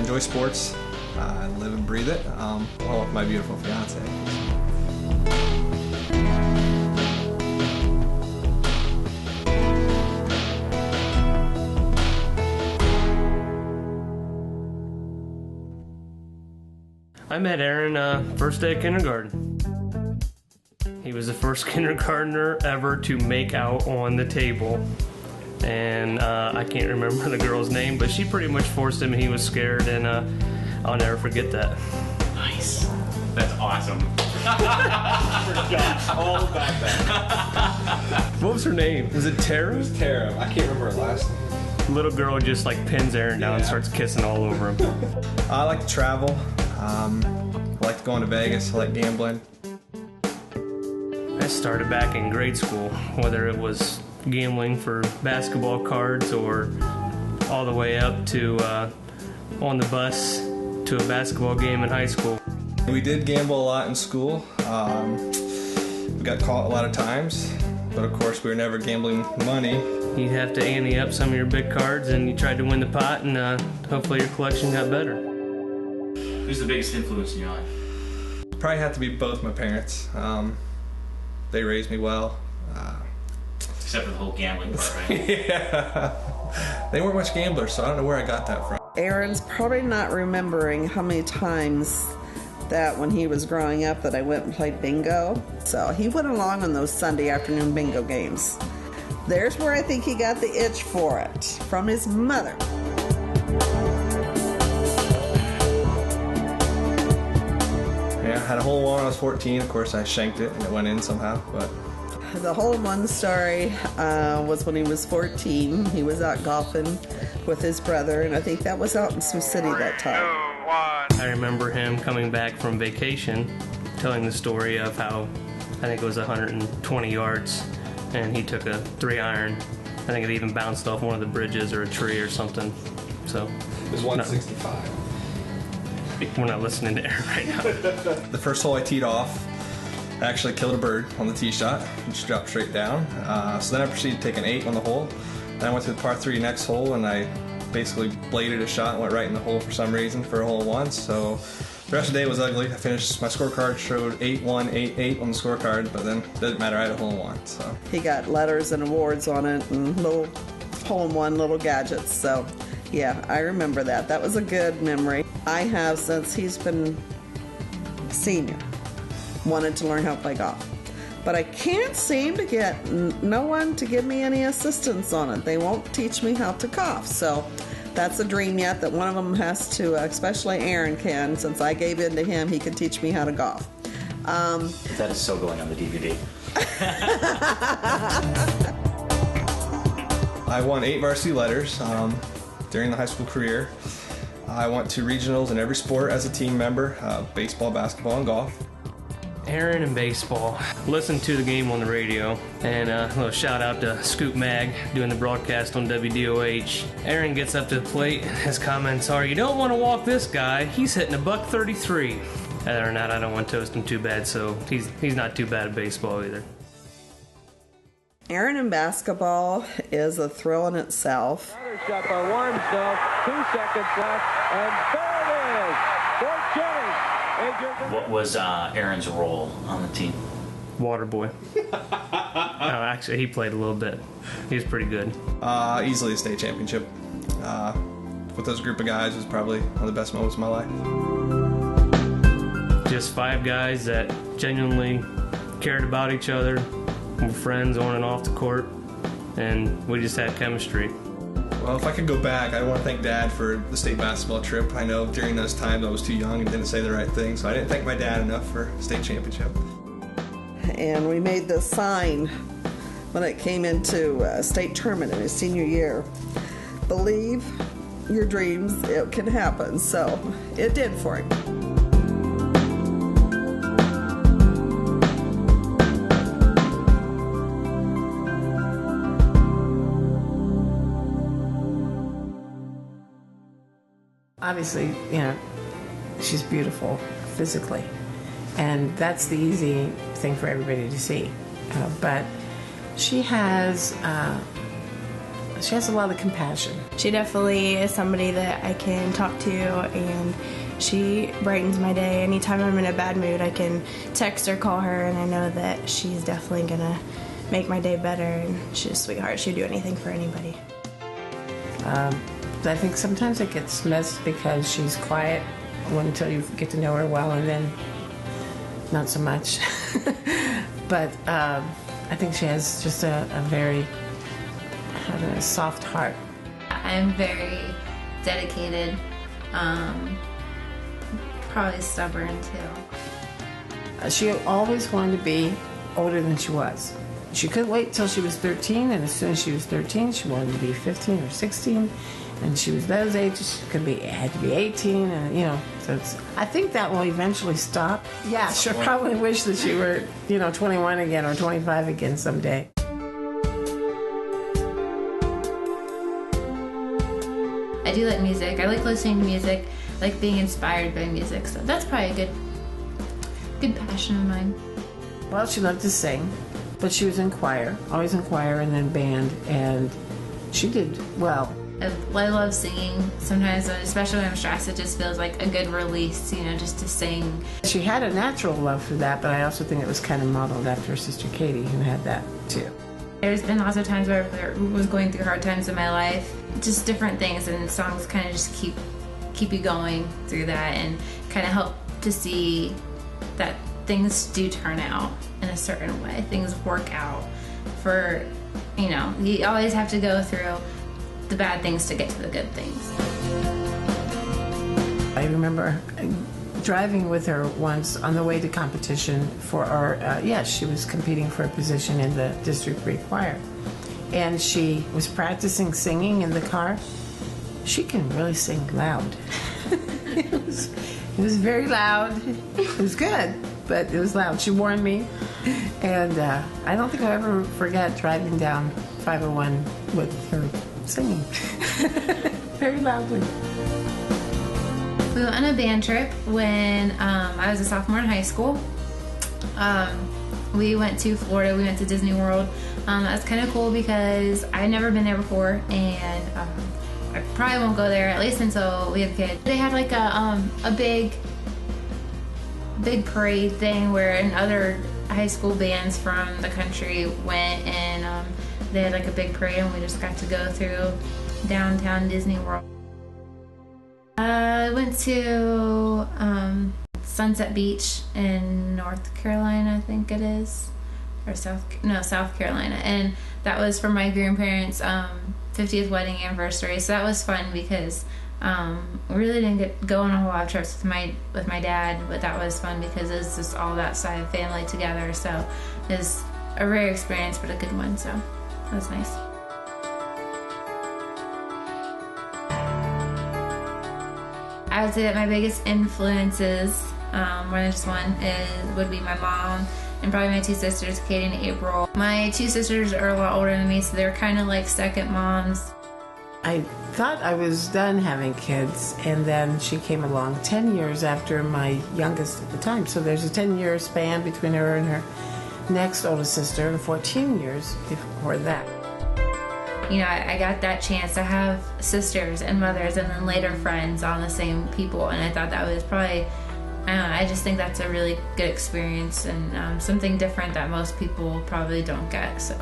enjoy sports. I live and breathe it, along with my beautiful fiance. I met Aaron first day of kindergarten. He was the first kindergartner ever to make out on the table. And I can't remember the girl's name, but she pretty much forced him and he was scared, and I'll never forget that. Nice. That's awesome. I forgot all about that. What was her name? Was it Tara? It was Tara. I can't remember her last name. Little girl just like pins Aaron down and starts kissing all over him. I like to travel. I like going to Vegas. I like gambling. I started back in grade school, whether it was gambling for basketball cards or all the way up to on the bus to a basketball game in high school. We did gamble a lot in school. We got caught a lot of times, but of course we were never gambling money. You'd have to ante up some of your big cards, and you tried to win the pot, and hopefully your collection got better. Who's the biggest influence in your life? Probably have to be both my parents. They raised me well. Except for the whole gambling part, right? Yeah. They weren't much gamblers, so I don't know where I got that from. Aaron's probably not remembering how many times that when he was growing up that I went and played bingo. So he went along on those Sunday afternoon bingo games. There's where I think he got the itch for it, from his mother. Yeah, I had a hole in one when I was 14. Of course, I shanked it and it went in somehow, but... The hole-in-one story was when he was 14. He was out golfing with his brother, and I think that was out in Sioux City that time. I remember him coming back from vacation, telling the story of how, I think it was 120 yards, and he took a 3-iron. I think it even bounced off one of the bridges or a tree or something. So it was 165. We're not listening to Aaron right now. The first hole I teed off, I actually killed a bird on the tee shot. It just dropped straight down. So then I proceeded to take an 8 on the hole. Then I went to the par 3 next hole, and I basically bladed a shot and went right in the hole for some reason for a hole in one. So the rest of the day was ugly. I finished, my scorecard showed 8-1, 8-8 on the scorecard, but then it didn't matter, I had a hole in one. So he got letters and awards on it and little hole-in-one little gadgets. So yeah, I remember that. That was a good memory. I have, since he's been senior, wanted to learn how to play golf. But I can't seem to get no one to give me any assistance on it. They won't teach me how to golf. So that's a dream yet, that one of them has to, especially Aaron can, since I gave in to him, he can teach me how to golf. That is so going on the DVD. I won 8 varsity letters during the high school career. I went to regionals in every sport as a team member, baseball, basketball, and golf. Aaron in baseball. Listened to the game on the radio, and a little shout out to Scoop Mag doing the broadcast on WDOH. Aaron gets up to the plate, and his comments are, "You don't want to walk this guy. He's hitting a .133." Other than that, I don't want to toast him too bad, so he's not too bad at baseball either. Aaron in basketball is a thrill in itself. Another shot by Warmsdale, 2 seconds left, and there it is for Jennings. What was Aaron's role on the team? Water boy. No, actually, he played a little bit. He was pretty good. Easily a state championship. With those group of guys, was probably one of the best moments of my life. Just 5 guys that genuinely cared about each other, were friends on and off the court, and we just had chemistry. Well, if I could go back, I want to thank Dad for the state basketball trip. I know during those times I was too young and didn't say the right thing, so I didn't thank my dad enough for state championship. And we made this sign when it came into state tournament in his senior year. Believe your dreams, it can happen. So it did for him. Obviously, you know, she's beautiful physically, and that's the easy thing for everybody to see. But she has she has a lot of compassion. She definitely is somebody that I can talk to, and she brightens my day. Anytime I'm in a bad mood, I can text or call her, and I know that she's definitely gonna make my day better, and she's a sweetheart. She'd do anything for anybody. I think sometimes it gets missed because she's quiet until you get to know her well, and then not so much. But I think she has just a very soft heart. I'm very dedicated, probably stubborn too. She always wanted to be older than she was. She couldn't wait till she was 13, and as soon as she was 13, she wanted to be 15 or 16. And she was those ages, she had to be 18, and so I think that will eventually stop. Yeah, she'll probably wish that she were, 21 again or 25 again someday. I do like music. I like listening to music. I like being inspired by music. So that's probably a good passion of mine. Well, she loved to sing, but she was in choir, always in choir and then band, and she did well. I love singing. Sometimes, especially when I'm stressed, it just feels like a good release, just to sing. She had a natural love for that, but I also think it was kind of modeled after her sister Katie, who had that too. There's been lots of times where I was going through hard times in my life, just different things, and songs kind of just keep you going through that, and kind of help to see that things do turn out in a certain way. Things work out for, you always have to go through the bad things to get to the good things. I remember driving with her once on the way to competition for our, she was competing for a position in the District 3 choir. And she was practicing singing in the car. She can really sing loud. It was very loud. It was good, but it was loud. She warned me. And I don't think I'll ever forget driving down 501 with her singing very loudly. We went on a band trip when I was a sophomore in high school. We went to Florida. We went to Disney World. That's kind of cool because I'd never been there before, and I probably won't go there at least until we have kids. They had like a big parade thing where other high school bands from the country went, and they had like a big parade, and we just got to go through downtown Disney World. I went to Sunset Beach in North Carolina, I think it is, or South Carolina, and that was for my grandparents' 50th wedding anniversary. So that was fun because we really didn't go on a whole lot of trips with my dad, but that was fun because it was just all that side of family together. So it was a rare experience, but a good one. So that was nice. I would say that my biggest influences, more than just one, would be my mom and probably my two sisters, Katie and April. My two sisters are a lot older than me, so they're kind of like second moms. I thought I was done having kids, and then she came along 10 years after my youngest at the time. So there's a 10-year span between her and her next oldest sister, and 14 years before that. I got that chance to have sisters and mothers and then later friends on the same people, and I thought that was probably, I just think that's a really good experience and something different that most people probably don't get, so.